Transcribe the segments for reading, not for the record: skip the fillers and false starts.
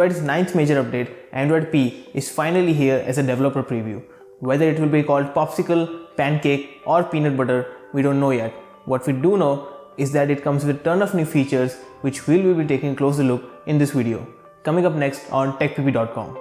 Android's 9th major update, Android P, is finally here as a developer preview. Whether it will be called Popsicle, Pancake or Peanut Butter, we don't know yet. What we do know is that it comes with a ton of new features which we will be taking a closer look in this video. Coming up next on TechPP.com.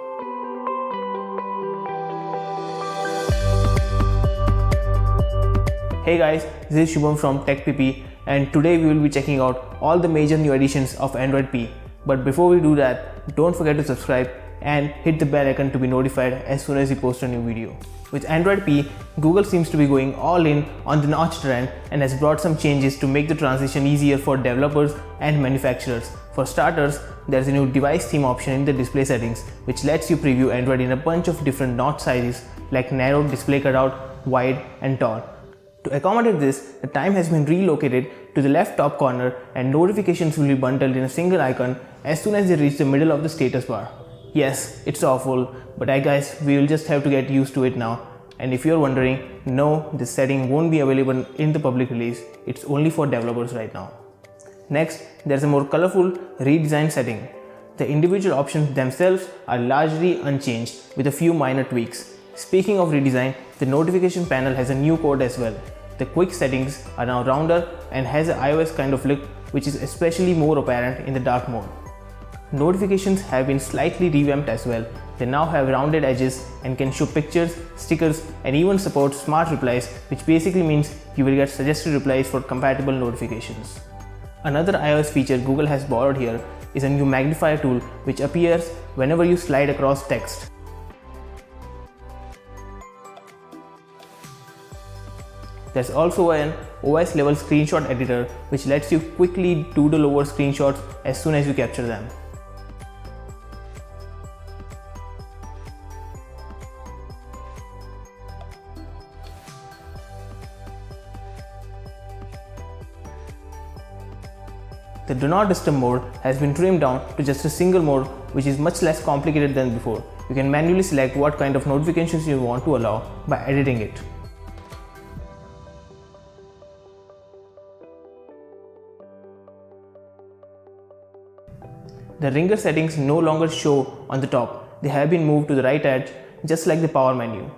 Hey guys, this is Shubham from TechPP and today we will be checking out all the major new additions of Android P. But before we do that, don't forget to subscribe and hit the bell icon to be notified as soon as we post a new video. With Android P, Google seems to be going all in on the notch trend and has brought some changes to make the transition easier for developers and manufacturers. For starters, there's a new device theme option in the display settings which lets you preview Android in a bunch of different notch sizes like narrow, display cutout, wide and tall. To accommodate this, the time has been relocated to the left top corner and notifications will be bundled in a single icon as soon as they reach the middle of the status bar. Yes, it's awful, but I guess we will just have to get used to it now. And if you're wondering, no, this setting won't be available in the public release, it's only for developers right now. Next, there's a more colorful redesigned setting. The individual options themselves are largely unchanged with a few minor tweaks. Speaking of redesign, the notification panel has a new code as well. The quick settings are now rounder and has an iOS kind of look which is especially more apparent in the dark mode. Notifications have been slightly revamped as well. They now have rounded edges and can show pictures, stickers and even support smart replies, which basically means you will get suggested replies for compatible notifications. Another iOS feature Google has borrowed here is a new Magnifier tool which appears whenever you slide across text. There's also an OS level screenshot editor which lets you quickly doodle over screenshots as soon as you capture them. The Do Not Disturb mode has been trimmed down to just a single mode which is much less complicated than before. You can manually select what kind of notifications you want to allow by editing it. The ringer settings no longer show on the top, they have been moved to the right edge just like the power menu.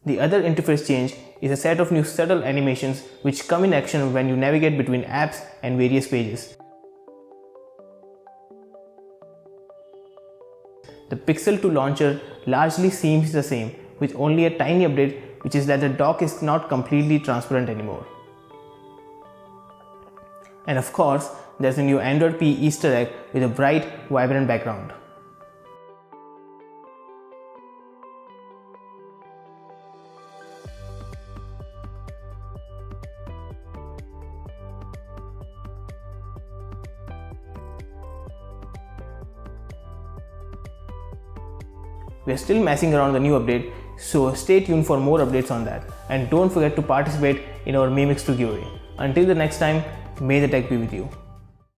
The other interface change is a set of new subtle animations which come in action when you navigate between apps and various pages. The Pixel 2 launcher largely seems the same with only a tiny update, which is that the dock is not completely transparent anymore. And of course, there's a new Android P Easter egg with a bright, vibrant background. We are still messing around the new update, so stay tuned for more updates on that. And don't forget to participate in our Meme X2 giveaway. Until the next time, may the tech be with you.